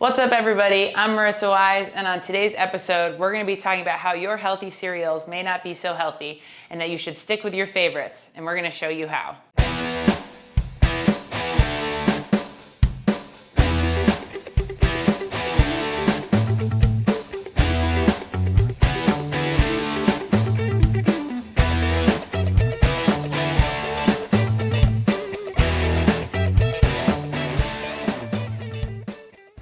What's up, everybody? I'm Marissa Wise, and on today's episode, we're going to be talking about how your healthy cereals may not be so healthy and that you should stick with your favorites, and we're going to show you how.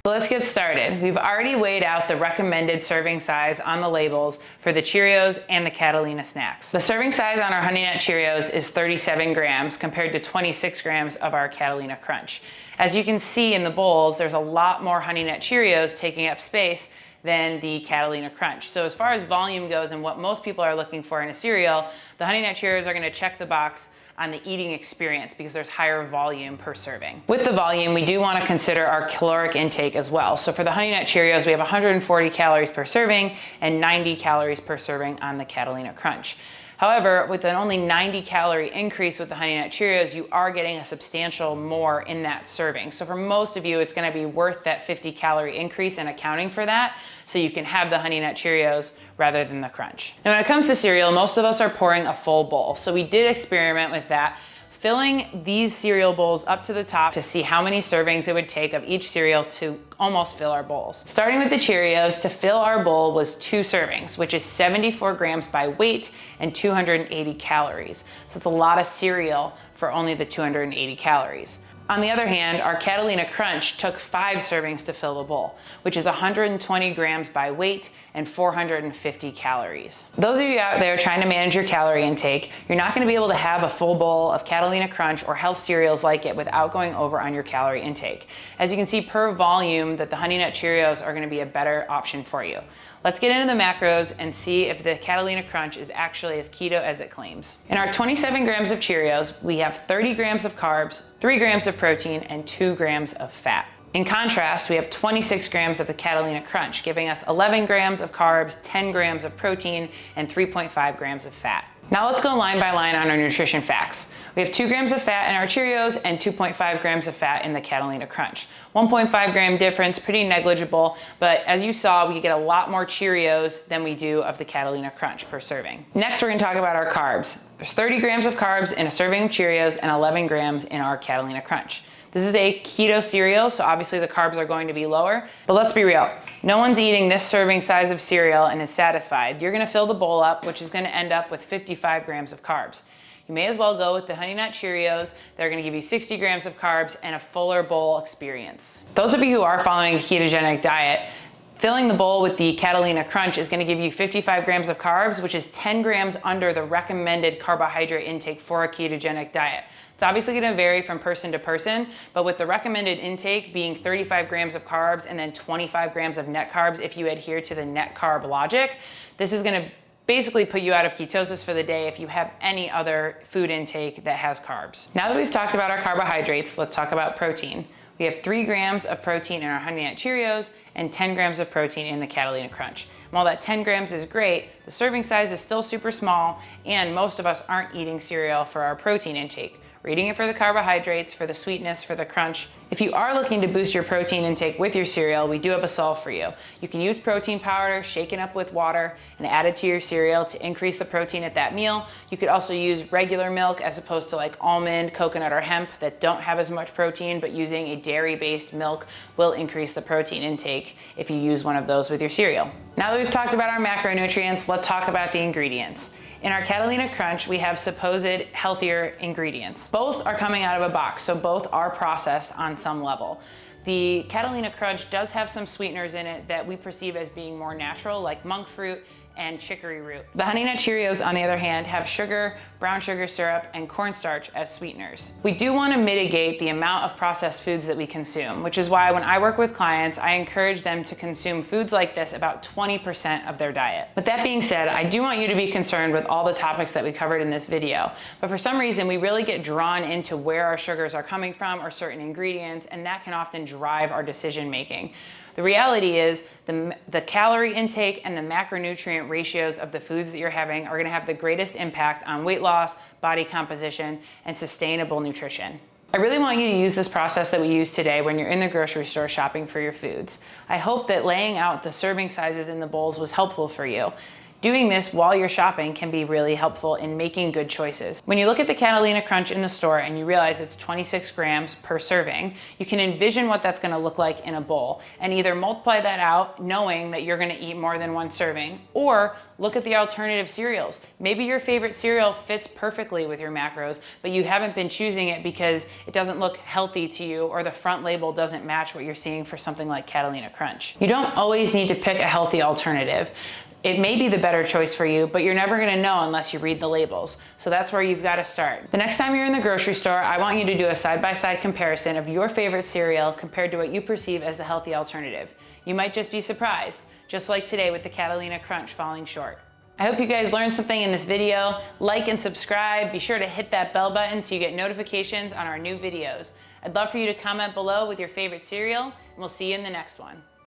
So let's get started. We've already weighed out the recommended serving size on the labels for the Cheerios and the Catalina snacks. The serving size on our Honey Nut Cheerios is 37 grams compared to 26 grams of our Catalina Crunch. As you can see in the bowls, there's a lot more Honey Nut Cheerios taking up space than the Catalina Crunch. So as far as volume goes and what most people are looking for in a cereal, the Honey Nut Cheerios are going to check the box on the eating experience because there's higher volume per serving. With the volume, we do want to consider our caloric intake as well. So for the Honey Nut Cheerios, we have 140 calories per serving and 90 calories per serving on the Catalina Crunch. However, with an only 90 calorie increase with the Honey Nut Cheerios, you are getting a substantial more in that serving. So for most of you, it's going to be worth that 50 calorie increase and accounting for that, so you can have the Honey Nut Cheerios rather than the Crunch. Now, when it comes to cereal, most of us are pouring a full bowl. So we did experiment with that, filling these cereal bowls up to the top to see how many servings it would take of each cereal to almost fill our bowls. Starting with the Cheerios, to fill our bowl was 2 servings, which is 74 grams by weight and 280 calories. So it's a lot of cereal for only the 280 calories. On the other hand, our Catalina Crunch took 5 servings to fill the bowl, which is 120 grams by weight and 450 calories. Those of you out there trying to manage your calorie intake, you're not going to be able to have a full bowl of Catalina Crunch or health cereals like it without going over on your calorie intake. As you can see per volume that the Honey Nut Cheerios are going to be a better option for you. Let's get into the macros and see if the Catalina Crunch is actually as keto as it claims. In our 27 grams of Cheerios, we have 30 grams of carbs, 3 grams of protein, and 2 grams of fat. In contrast, we have 26 grams of the Catalina Crunch, giving us 11 grams of carbs, 10 grams of protein, and 3.5 grams of fat. Now let's go line by line on our nutrition facts. We have 2 grams of fat in our Cheerios and 2.5 grams of fat in the Catalina Crunch. 1.5 gram difference, pretty negligible, but as you saw, we get a lot more Cheerios than we do of the Catalina Crunch per serving. Next, we're gonna talk about our carbs. There's 30 grams of carbs in a serving of Cheerios and 11 grams in our Catalina Crunch. This is a keto cereal, so obviously the carbs are going to be lower, but let's be real. No one's eating this serving size of cereal and is satisfied. You're gonna fill the bowl up, which is gonna end up with 55 grams of carbs. You may as well go with the Honey Nut Cheerios. They're gonna give you 60 grams of carbs and a fuller bowl experience. Those of you who are following a ketogenic diet, filling the bowl with the Catalina Crunch is gonna give you 55 grams of carbs, which is 10 grams under the recommended carbohydrate intake for a ketogenic diet. It's obviously gonna vary from person to person, but with the recommended intake being 35 grams of carbs and then 25 grams of net carbs if you adhere to the net carb logic, this is gonna basically put you out of ketosis for the day if you have any other food intake that has carbs. Now that we've talked about our carbohydrates, let's talk about protein. We have 3 grams of protein in our Honey Nut Cheerios and 10 grams of protein in the Catalina Crunch. And while that 10 grams is great, the serving size is still super small, and most of us aren't eating cereal for our protein intake. We're eating it for the carbohydrates, for the sweetness, for the crunch. If you are looking to boost your protein intake with your cereal, we do have a solve for you. You can use protein powder, shake it up with water, and add it to your cereal to increase the protein at that meal. You could also use regular milk as opposed to like almond, coconut, or hemp that don't have as much protein, but using a dairy-based milk will increase the protein intake if you use one of those with your cereal. Now that we've talked about our macronutrients, let's talk about the ingredients. In our Catalina Crunch, we have supposed healthier ingredients. Both are coming out of a box, so both are processed on some level. The Catalina Crunch does have some sweeteners in it that we perceive as being more natural, like monk fruit and chicory root. The Honey Nut Cheerios, on the other hand, have sugar, brown sugar syrup, and cornstarch as sweeteners. We do want to mitigate the amount of processed foods that we consume, which is why when I work with clients, I encourage them to consume foods like this about 20% of their diet. With that being said, I do want you to be concerned with all the topics that we covered in this video, but for some reason, we really get drawn into where our sugars are coming from or certain ingredients, and that can often drive our decision making. The reality is the calorie intake and the macronutrient ratios of the foods that you're having are going to have the greatest impact on weight loss, body composition, and sustainable nutrition. I really want you to use this process that we use today when you're in the grocery store shopping for your foods. I hope that laying out the serving sizes in the bowls was helpful for you. Doing this while you're shopping can be really helpful in making good choices. When you look at the Catalina Crunch in the store and you realize it's 26 grams per serving, you can envision what that's gonna look like in a bowl and either multiply that out knowing that you're gonna eat more than one serving, or look at the alternative cereals. Maybe your favorite cereal fits perfectly with your macros, but you haven't been choosing it because it doesn't look healthy to you or the front label doesn't match what you're seeing for something like Catalina Crunch. You don't always need to pick a healthy alternative. It may be the better choice for you, but you're never gonna know unless you read the labels. So that's where you've gotta start. The next time you're in the grocery store, I want you to do a side-by-side comparison of your favorite cereal compared to what you perceive as the healthy alternative. You might just be surprised, just like today with the Catalina Crunch falling short. I hope you guys learned something in this video. Like and subscribe. Be sure to hit that bell button so you get notifications on our new videos. I'd love for you to comment below with your favorite cereal, and we'll see you in the next one.